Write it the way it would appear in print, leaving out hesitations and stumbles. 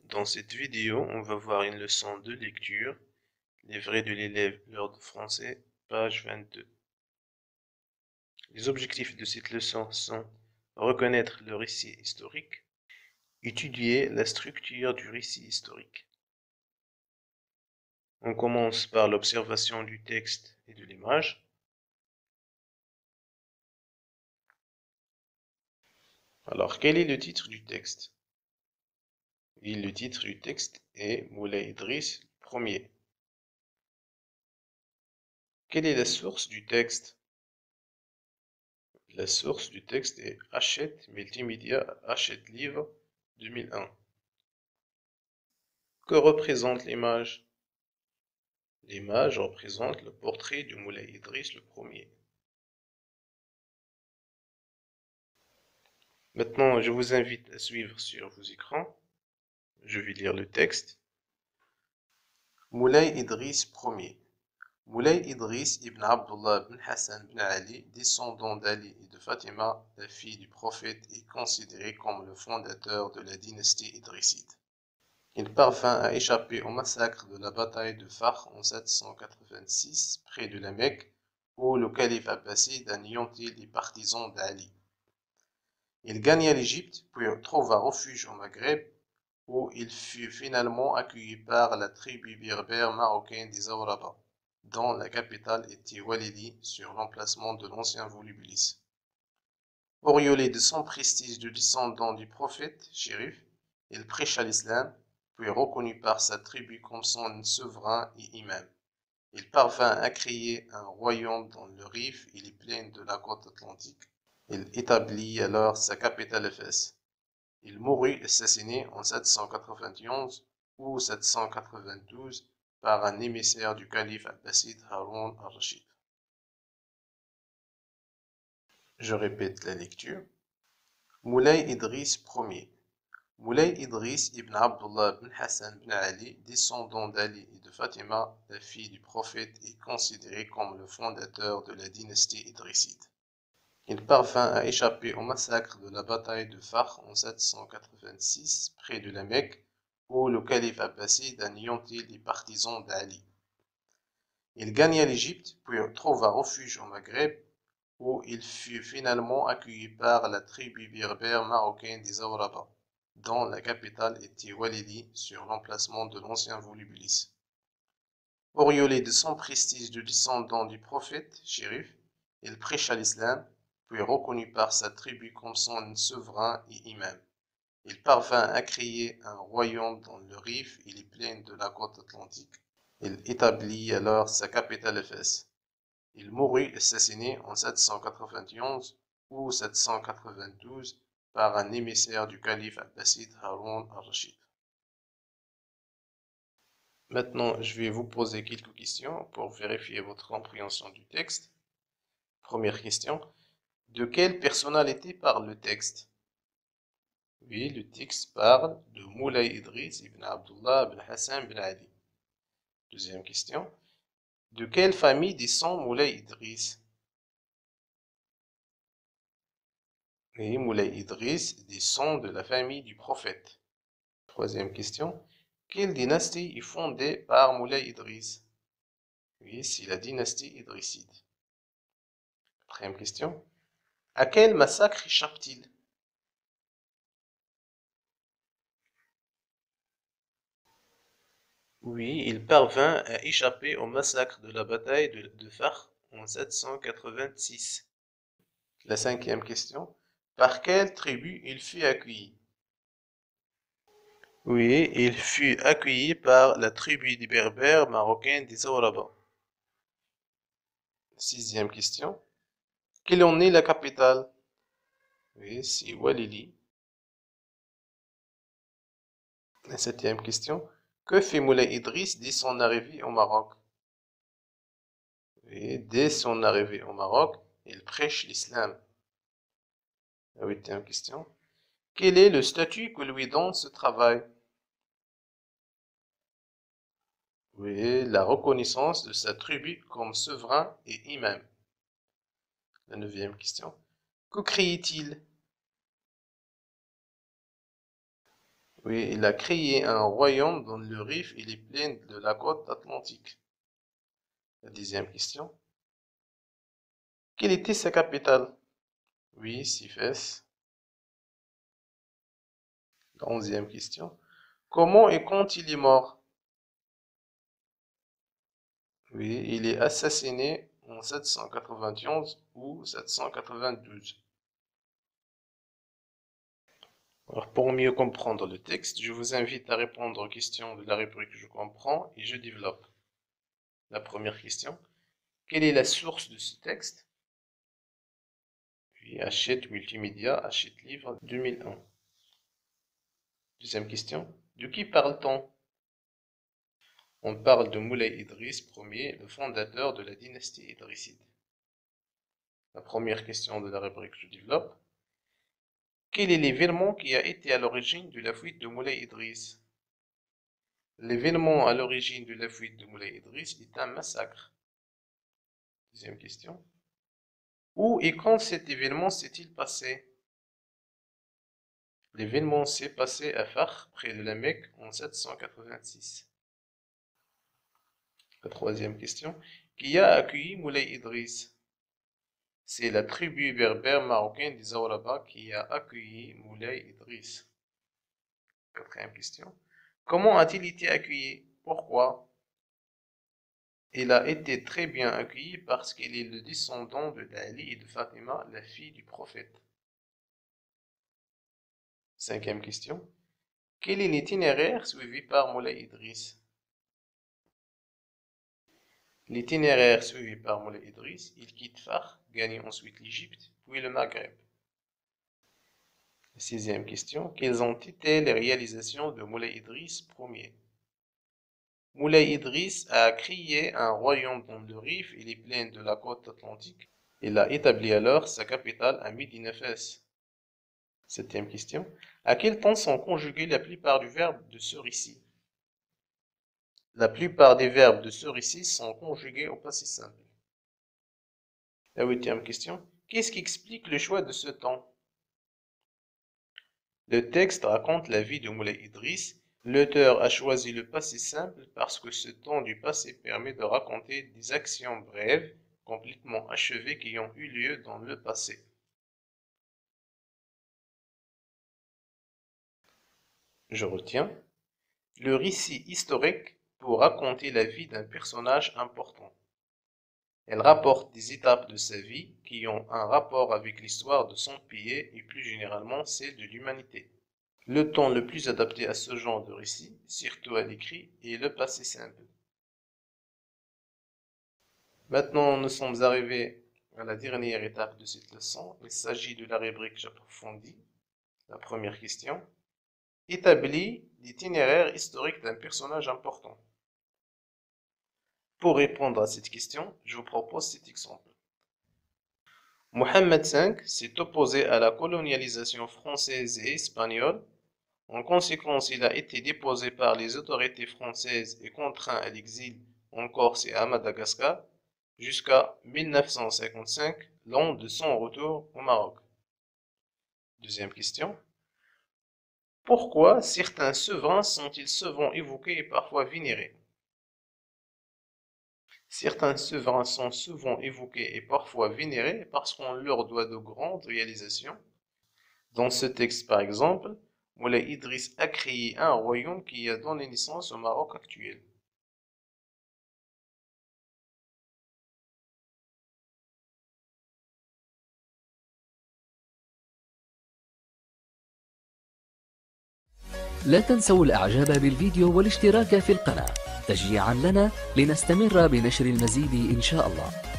Dans cette vidéo, on va voir une leçon de lecture, livrée de l'élève Lord Français, page 22. Les objectifs de cette leçon sont reconnaître le récit historique, étudier la structure du récit historique. On commence par l'observation du texte et de l'image. Alors, quel est le titre du texte? Et le titre du texte est Moulay Idriss Ier. Quelle est la source du texte? La source du texte est Hachette Multimédia Hachette Livre 2001. Que représente l'image? L'image représente le portrait de Moulay Idriss Ier. Maintenant, je vous invite à suivre sur vos écrans. Je vais lire le texte. Moulay Idriss Ier. Moulay Idriss ibn Abdullah ibn Hassan ibn Ali, descendant d'Ali et de Fatima, la fille du prophète, est considéré comme le fondateur de la dynastie idrisside. Il parvint à échapper au massacre de la bataille de Fakh en 786, près de la Mecque, où le calife abbasside anéantit les partisans d'Ali. Il gagna l'Égypte, puis trouva refuge au Maghreb, où il fut finalement accueilli par la tribu berbère marocaine des Awraba, dont la capitale était Walili, sur l'emplacement de l'ancien Volubilis. Auréolé de son prestige de descendant du prophète, shérif, il prêcha l'islam, puis reconnu par sa tribu comme son souverain et imam. Il parvint à créer un royaume dans le Rif et les plaines de la côte atlantique. Il établit alors sa capitale à Fès. Il mourut assassiné en 791 ou 792 par un émissaire du calife abbasside Haroun al-Rachid. Je répète la lecture. Moulay Idriss Ier. Moulay Idriss ibn Abdullah ibn Hassan ibn Ali, descendant d'Ali et de Fatima, la fille du prophète, est considéré comme le fondateur de la dynastie idrisside. Il parvint à échapper au massacre de la bataille de Fakh en 786, près de la Mecque, où le calife abbasside anéantit les partisans d'Ali. Il gagna l'Égypte, puis trouva refuge au Maghreb, où il fut finalement accueilli par la tribu berbère marocaine des Awraba, dont la capitale était Walili, sur l'emplacement de l'ancien Volubilis. Auréolé de son prestige de descendant du prophète, shérif, il prêcha l'islam, puis reconnu par sa tribu comme son souverain et imam. Il parvint à créer un royaume dans le Rif et les plaines de la côte atlantique. Il établit alors sa capitale à Fès. Il mourut assassiné en 791 ou 792 par un émissaire du calife abbasside Haroun al-Rachid. Maintenant, je vais vous poser quelques questions pour vérifier votre compréhension du texte. Première question. De quelle personnalité parle le texte? Oui, le texte parle de Moulay Idriss ibn Abdullah ibn Hassan ibn Ali. Deuxième question. De quelle famille descend Moulay Idriss? Oui, Moulay Idriss descend de la famille du prophète. Troisième question. Quelle dynastie est fondée par Moulay Idriss? Oui, c'est la dynastie idrisside. Quatrième question. À quel massacre échappe-t-il? Oui, il parvint à échapper au massacre de la bataille de Fakh en 786. La cinquième question. Par quelle tribu il fut accueilli? Oui, il fut accueilli par la tribu des Berbères marocains des Awraba. Sixième question. Quelle en est la capitale? Oui, c'est Walili. La septième question. Que fait Moulay Idriss dès son arrivée au Maroc? Oui, dès son arrivée au Maroc, il prêche l'islam. La huitième question. Quel est le statut que lui donne ce travail? Oui, la reconnaissance de sa tribu comme souverain et imam. La neuvième question. Que crée-t-il? Oui, il a créé un royaume dans le Rif et les plaines de la côte atlantique. La 10e question. Quelle était sa capitale? Oui, Sifes. La 11e question. Comment et quand il est mort? Oui, il est assassiné en 791 ou 792. Alors, pour mieux comprendre le texte, je vous invite à répondre aux questions de la rubrique Je comprends et je développe. La première question. Quelle est la source de ce texte? Puis Hachette Multimédia, Hachette Livre 2001. Deuxième question. De qui parle-t-on? On parle de Moulay Idriss Ier, le fondateur de la dynastie idrisside. La première question de la rubrique Je développe. Quel est l'événement qui a été à l'origine de la fuite de Moulay Idriss? L'événement à l'origine de la fuite de Moulay Idriss est un massacre. Deuxième question. Où et quand cet événement s'est-il passé? L'événement s'est passé à Fakhr, près de la Mecque, en 786. La troisième question. Qui a accueilli Moulay Idriss? C'est la tribu berbère marocaine des Awraba qui a accueilli Moulay Idriss. Quatrième question. Comment a-t-il été accueilli? Pourquoi? Il a été très bien accueilli parce qu'il est le descendant de Ali et de Fatima, la fille du prophète. Cinquième question. Quel est l'itinéraire suivi par Moulay Idriss? L'itinéraire suivi par Moulay Idriss, il quitte Fakhr, gagne ensuite l'Égypte, puis le Maghreb. Sixième question. Quelles ont été les réalisations de Moulay Idriss Ier? Moulay Idriss a créé un royaume dans le Rif et les plaines de la côte atlantique. Il a établi alors sa capitale à Médina Fès. Septième question. À quel temps sont conjugués la plupart du verbe de ce récit? La plupart des verbes de ce récit sont conjugués au passé simple. La huitième question. Qu'est-ce qui explique le choix de ce temps? Le texte raconte la vie de Moulay Idriss. L'auteur a choisi le passé simple parce que ce temps du passé permet de raconter des actions brèves, complètement achevées qui ont eu lieu dans le passé. Je retiens le récit historique pour raconter la vie d'un personnage important. Elle rapporte des étapes de sa vie qui ont un rapport avec l'histoire de son pays et plus généralement celle de l'humanité. Le temps le plus adapté à ce genre de récit, surtout à l'écrit, est le passé simple. Maintenant, nous sommes arrivés à la dernière étape de cette leçon. Il s'agit de la rubrique J'approfondis. La première question. Établis l'itinéraire historique d'un personnage important. Pour répondre à cette question, je vous propose cet exemple. Mohammed V s'est opposé à la colonialisation française et espagnole. En conséquence, il a été déposé par les autorités françaises et contraint à l'exil en Corse et à Madagascar jusqu'à 1955, l'an de son retour au Maroc. Deuxième question. Pourquoi certains souverains sont-ils souvent évoqués et parfois vénérés? Certains souverains sont souvent évoqués et parfois vénérés parce qu'on leur doit de grandes réalisations. Dans ce texte, par exemple, Moulay Idriss a créé un royaume qui a donné naissance au Maroc actuel. لا تنسوا الإعجاب بالفيديو والاشتراك في القناة تشجيعا لنا لنستمر بنشر المزيد إن شاء الله.